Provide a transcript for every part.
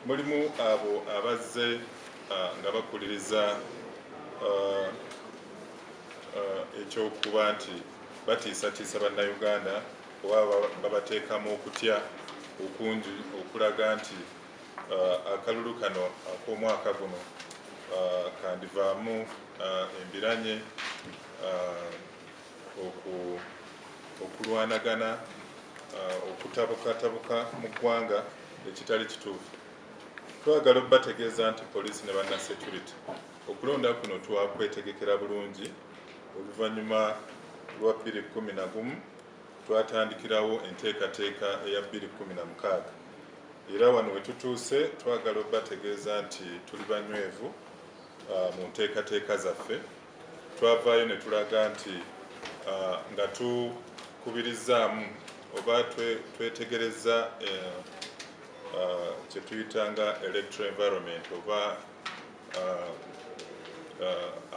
mulimu abo abazze nga bakuliriza ekyokuba nti batiisatiisa bannayuganda oba babateekamu okutya okungi okulaga nti akalulu kano ak'omwaka guno kandivaamu embiranye okulwanagana okutabukatabuka mu ggwanga ekitali kituufu. Twagala obbategeeza nti poliisi ne banna security okulonda kuno twakwetegekera bulungi. Oluvannyuma lwa 2011 twatandikirawo enteekateeka eya 2016 era wano we tutuuse twagala obbategeeza nti tuli banywevu mu nteekateeka zaffe. Twavaayo ne tulaga nti nga tukubirizaamu oba twetegereza kye tuyita nga electoral environment oba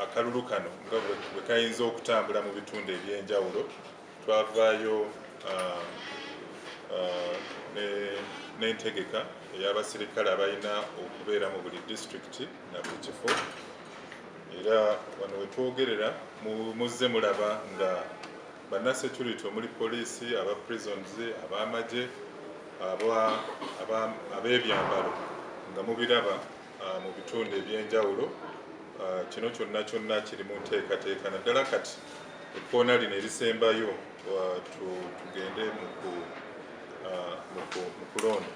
akalulu kano nga bwe kayinza okutambula mu bitundu eby'enjawulo. Twavaayo n'entegeka ey'abasirikale abalina okubeera mu buli disitulikiti na buli kifo. Era wano we twogerera muzze mulaba nga bannasecurity omuli poliisi, aba prisons, ab'amagye, ab'ebyambalo nga mubiraba mu bitundu eby'enjawulo. Kino kyonna kiri mu nteekateeka. Naddala kati ekkoona lino erisembayo tugende mu kulonda.